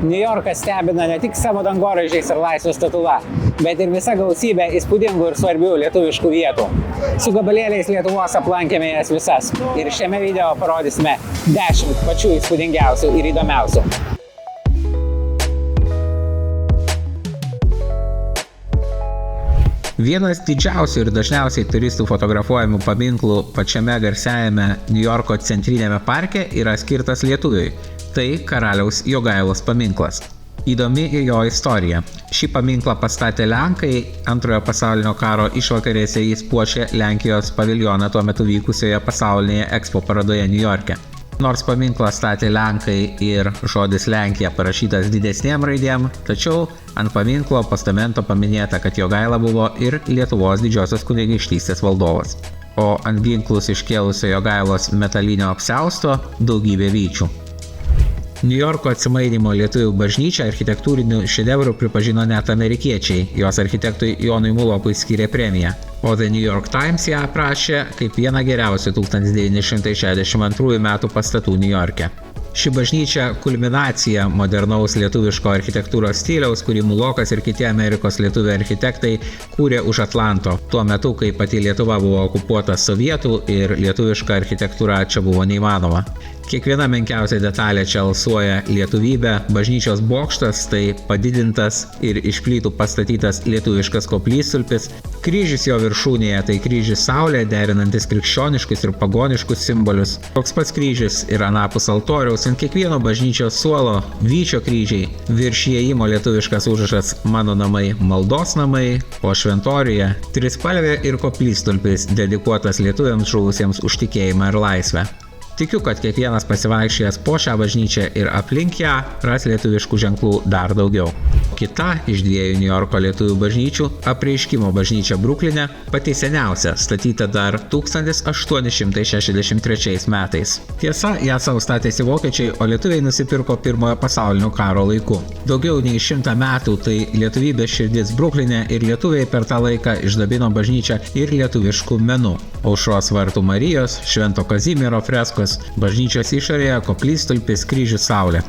Niujorkas stebina ne tik savo dangoraižiais ir laisvės statula, bet ir visa gausybė įspūdingų ir svarbių lietuviškų vietų. Su gabalėliais Lietuvos aplankėme jas visas ir šiame video parodysime 10 pačių įspūdingiausių ir įdomiausių. Vienas didžiausių ir dažniausiai turistų fotografuojamų paminklų pačiame garsiajame Niujorko centrinėme parke yra skirtas lietuviui. Tai karaliaus Jogailos paminklas. Įdomi ir jo istorija. Šį paminklą pastatė Lenkai, Antrojo pasaulinio karo išvakarėse jis puošė Lenkijos paviljoną tuo metu vykusioje pasaulinėje Expo parodoje Niujorke. Nors paminklą statė Lenkai ir žodis Lenkija parašytas didesnėm raidėm, tačiau ant paminklo postamento paminėta, kad Jogaila buvo ir Lietuvos didžiosios kunigaikštystės valdovas. O ant ginklus iškėlusio Jogailos metalinio apsiausto daugybė vyčių. Niujorko atsimainymo lietuvių bažnyčią architektūriniu šedevru pripažino net amerikiečiai, jos architektui Jonui Mulokui skyrė premiją. O The New York Times ją aprašė kaip vieną geriausių 1962 metų pastatų Niujorke. Ši bažnyčia kulminacija modernaus lietuviško architektūros stiliaus, kurį Mulokas ir kiti Amerikos lietuvių architektai kūrė už Atlanto, tuo metu, kai pati Lietuva buvo okupuota sovietų ir lietuviška architektūra čia buvo neįmanoma. Kiekviena menkiausia detalė čia alsuoja lietuvybė, bažnyčios bokštas tai padidintas ir iš plytų pastatytas lietuviškas koplytstulpis, kryžius jo viršūnėje tai kryžius saulė, derinantis krikščioniškus ir pagoniškus simbolius, toks pats kryžius ir anapus altoriaus, ant kiekvieno bažnyčios suolo vyčio kryžiai, virš įėjimo lietuviškas užrašas Mano namai maldos namai, o šventoriuje trispalvė ir koplytstulpis dedikuotas lietuviams žuvusiems už tikėjimą ir laisvę. Tikiu, kad kiekvienas pasivaikščiojęs po šią bažnyčią ir aplink ją ras lietuviškų ženklų dar daugiau. Kita iš dviejų Niujorko lietuvių bažnyčių, Apreiškimo bažnyčia Brukline, pati seniausia, statyta dar 1863 metais. Tiesa, ją savo statėsi vokiečiai, o lietuviai nusipirko Pirmojo pasaulinio karo laiku. Daugiau nei 100 metų tai lietuvybės širdis Brukline ir lietuviai per tą laiką išdabino bažnyčią ir lietuviškų menų. Aušros vartų Marijos, Švento Kazimiero freskos, bažnyčios išorėje koplytstulpis kryžius saulė.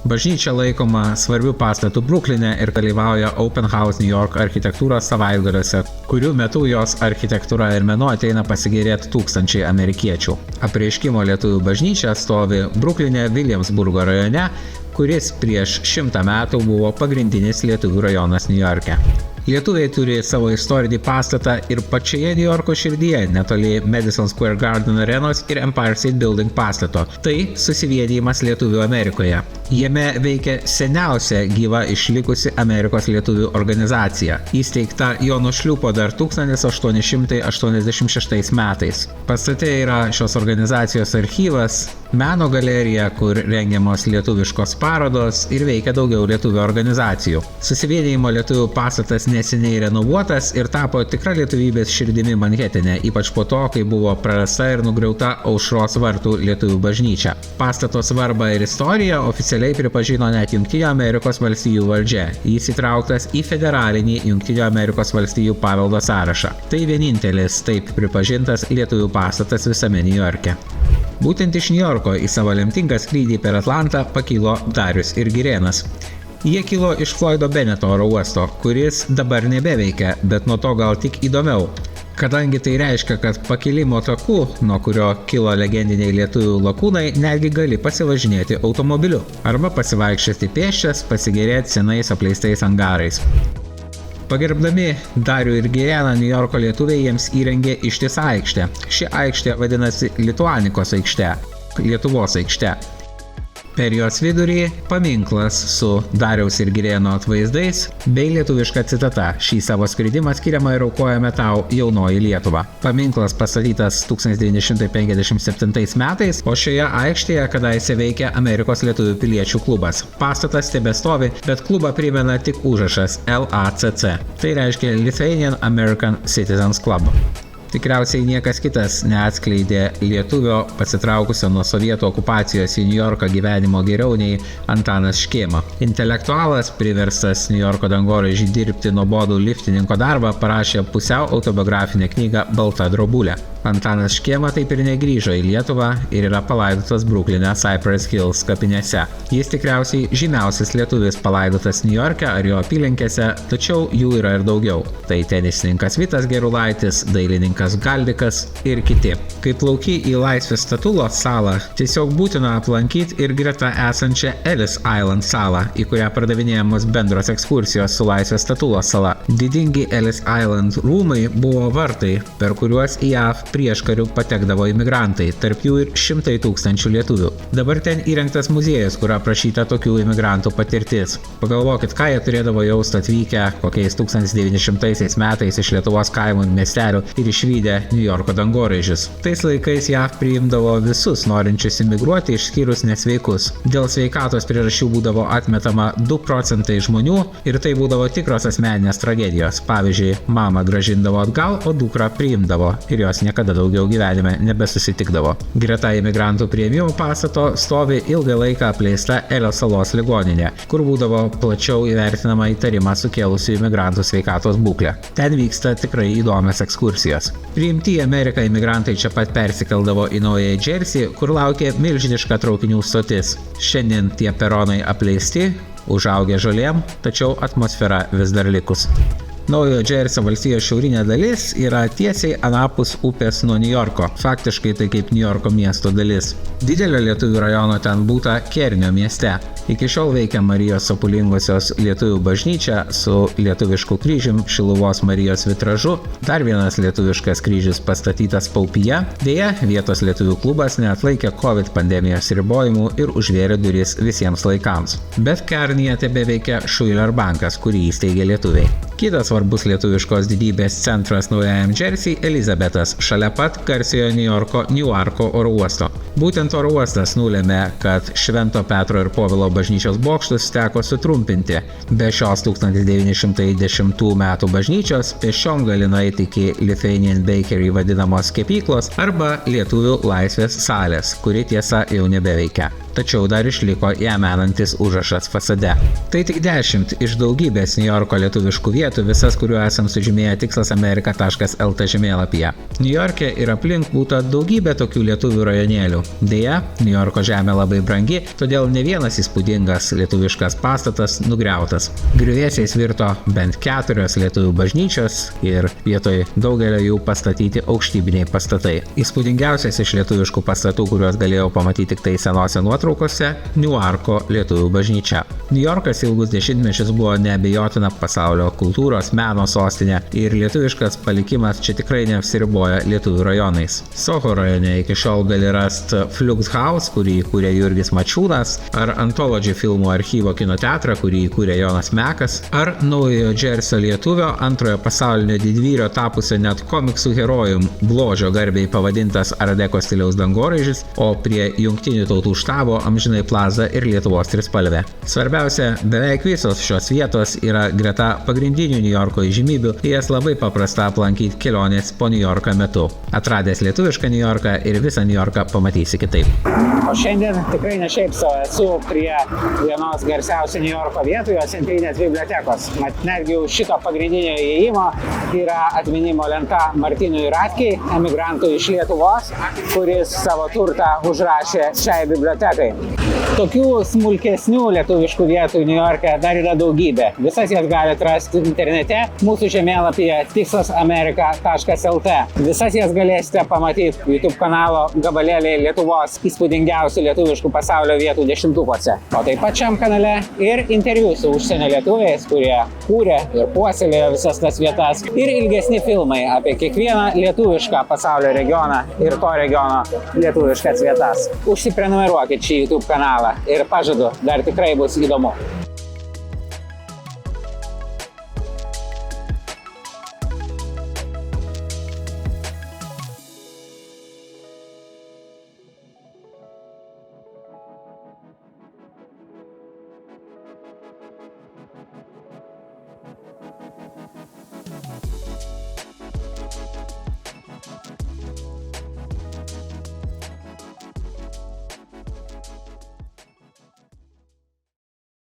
Bažnyčia laikoma svarbių pastatų Brukline ir dalyvauja Open House New York architektūros savaitgaliuose, kurių metu jos architektūra ir menu ateina pasigėrėti tūkstančiai amerikiečių. Apreiškimo lietuvių bažnyčia stovi Brukline, Williamsburgo rajone, kuris prieš 100 metų buvo pagrindinis lietuvių rajonas Niujorke. Lietuviai turi savo istorinį pastatą ir pačioje Niujorko širdyje, netoli Madison Square Garden arenos ir Empire State Building pastato. Tai susivienijimas lietuvių Amerikoje. Jame veikia seniausia gyva išlikusi Amerikos lietuvių organizacija, įsteigta Jono Šliūpo dar 1886 metais. Pastate yra šios organizacijos archyvas, meno galerija, kur rengiamos lietuviškos parodos ir veikia daugiau lietuvių organizacijų. Susivienijimo lietuvių pastatas neseniai renovuotas ir tapo tikra lietuvybės širdimi Manhetene, ypač po to, kai buvo prarasta ir nugriauta Aušros vartų lietuvių bažnyčia. Pastato svarbą ir istoriją oficialiai pripažino net Jungtinių Amerikos valstijų valdžia. Jis įtrauktas į federalinį Jungtinių Amerikos valstijų paveldo sąrašą. Tai vienintelis taip pripažintas lietuvių pastatas visame Niujorke. Būtent iš Niujorko į savo lemtingą skrydį per Atlantą pakilo Darius ir Girėnas. Jie kilo iš Floydo Benneto oro uosto, kuris dabar nebeveikia, bet nuo to gal tik įdomiau. Kadangi tai reiškia, kad pakilimo taku, nuo kurio kilo legendiniai lietuvių lakūnai, netgi gali pasivažinėti automobiliu. Arba pasivaikščioti pėsčias, pasigėrėti senais apleistais angarais. Pagerbdami Darių ir Girėną, Niujorko lietuviai jiems įrengė ištisą aikštę. Ši aikštė vadinasi Lituanikos aikšte, Lietuvos aikšte. Per jos vidurį paminklas su Dariaus ir Girėno atvaizdais bei lietuviška citata: šį savo skridimą skiriamą ir aukojame tau, jaunoji Lietuva. Paminklas pastatytas 1957 metais, o šioje aikštėje kadaise veikė Amerikos lietuvių piliečių klubas. Pastatas tebestovi, bet klubą primena tik užrašas LACC. Tai reiškia Lithuanian American Citizens Club. Tikriausiai niekas kitas neatskleidė lietuvio pasitraukusio nuo sovietų okupacijos į Niujorką gyvenimo geriau nei Antanas Škėma. Intelektualas, priverstas Niujorko dangoraižį dirbti nuobodų liftininko darbą, parašė pusiau autobiografinę knygą Balta drobulė. Antanas Škėma taip ir negrįžo į Lietuvą ir yra palaidotas Brukline Cypress Hills kapinėse. Jis tikriausiai žymiausias lietuvis palaidotas Niujorke ar jo apylinkėse, tačiau jų yra ir daugiau. Tai tenisininkas Vytas Gerulaitis, dailininkas Galdikas ir kiti. Kai plauki į Laisvės statulos salą, tiesiog būtina aplankyti ir greta esančią Ellis Island salą, į kurią pardavinėjamos bendros ekskursijos su Laisvės statulos sala. Didingi Ellis Island rūmai buvo vartai, per kuriuos į JAV prieškariu patekdavo imigrantai, tarp jų ir 100 000 lietuvių. Dabar ten įrengtas muziejus, kur aprašyta tokių imigrantų patirtis. Pagalvokit, ką jie turėdavo jausti atvykę kokiais 1900 metais iš Lietuvos kaimų ir miestelių ir išvydę Niujorko dangoraižius. Tais laikais JAV priimdavo visus norinčius imigruoti išskyrus nesveikus. Dėl sveikatos priežasčių būdavo atmetama 2% žmonių ir tai būdavo tikros asmeninės tragedijos. Pavyzdžiui, mama grąžindavo atgal, o dukrą priimdavo ir jos niekada daugiau gyvenime nebesusitikdavo. Greta imigrantų priėmimo pastato stovi ilgą laiką apleista Elio salos ligoninė, kur būdavo plačiau įvertinama įtarimą sukėlusių imigrantų sveikatos būklę. Ten vyksta tikrai įdomios ekskursijos. Priimti į Ameriką imigrantai čia pat persikeldavo į Naująjį Džersį, kur laukė milžiniška traukinių stotis. Šiandien tie peronai apleisti, užaugę žolėm, tačiau atmosfera vis dar likus. Naujojo Džersio valstijos šiaurinė dalis yra tiesiai anapus upės nuo Niujorko. Faktiškai tai kaip Niujorko miesto dalis. Didelio lietuvių rajono ten būta Kernio mieste. Iki šiol veikia Marijos Sopulingosios lietuvių bažnyčia su lietuvišku kryžium Šiluvos Marijos vitražu. Dar vienas lietuviškas kryžius pastatytas Paupyje. Deja, vietos lietuvių klubas neatlaikė COVID pandemijos ribojimų ir užvėrė duris visiems laikams. Bet Kernyje tebeveikia Schuyler bankas, kurį įsteigė lietuviai. Kitas svarbus lietuviškos didybės centras Naujajam Džersy – Elizabetas, šalia pat garsiojo Niujorko Newarko oro uosto. Būtent oro uostas nulėmė, kad Švento Petro ir Povilo bažnyčios bokštus teko sutrumpinti. Be šios 1910 metų bažnyčios pėsčiom gali nueiti iki Lithuanian Bakery vadinamos kepyklos arba Lietuvių laisvės salės, kuri tiesa jau nebeveikia. Tačiau dar išliko ją menantis užrašas fasade. Tai tik 10 iš daugybės Niujorko lietuviškų vietų, visas kuriuo esam sužymėję tikslasamerica.lt žemėlapyje. Niujorke ir aplink būta daugybė tokių lietuvių rajonėlių. Deja, Niujorko žemė labai brangi, todėl ne vienas įspūdingas lietuviškas pastatas nugriautas. Griuvėsiais virto bent 4 lietuvių bažnyčios ir vietoj daugelio jų pastatyti aukštybiniai pastatai. Įspūdingiausias iš lietuviškų pastatų, kuriuos galėjau pamatyti tik tai senose nuotraukose – Newarko lietuvių bažnyčia. Niujorkas ilgus dešimtmečius buvo neabejotina pasaulio kultūros, meno sostinė ir lietuviškas palikimas čia tikrai neapsiriboja lietuvių rajonais. Soho rajone iki šiol gali rasti Flux House, kurį įkūrė Jurgis Mačiūnas, ar Anthology filmų archyvo kino teatrą, kurį įkūrė Jonas Mekas, ar Naujojo Džersio lietuvio antrojo pasaulinio didvyrio tapusio net komiksų herojum Bložio garbiai pavadintas Art Deco stiliaus dangoraižis, o prie Jungtinių tautų štabo Amžinai plaza ir Lietuvos trispalvė. Svarbiausia, beveik visos šios vietos yra greta pagrindinių Niujorko įžymybių, jas labai paprasta aplankyti kelionės po Niujorką metu. Atradęs lietuvišką Niujorką ir visą Niujorką pamatysi kitaip. O šiandien tikrai ne šiaip savo esu prie vienos garsiausių Niujorko vietų, jos centrinės bibliotekos. Mat netgi už šito pagrindinio įėjimo yra atminimo lenta Martynui Ratkiai, emigrantui iš Lietuvos, kuris savo turtą užrašė šiai bibliotekai. Tokių smulkesnių lietuviškų vietų Niujorke dar yra daugybė. Visas jas galite rasti internete mūsų žemėlapyje tikslasamerica.lt. Visas jas galėsite pamatyti YouTube kanalo gabalėliai Lietuvos įspūdingiausių lietuviškų pasaulio vietų 10-tukuose. O taip pat šiam kanale ir interviu su užsienio lietuviais, kurie kūrė ir puoselėjo visas tas vietas, ir ilgesni filmai apie kiekvieną lietuvišką pasaulio regioną ir to regiono lietuviškas vietas. Užsiprenumeruokit šį YouTube kanalą ir pažadu, dar tikrai bus įdomu.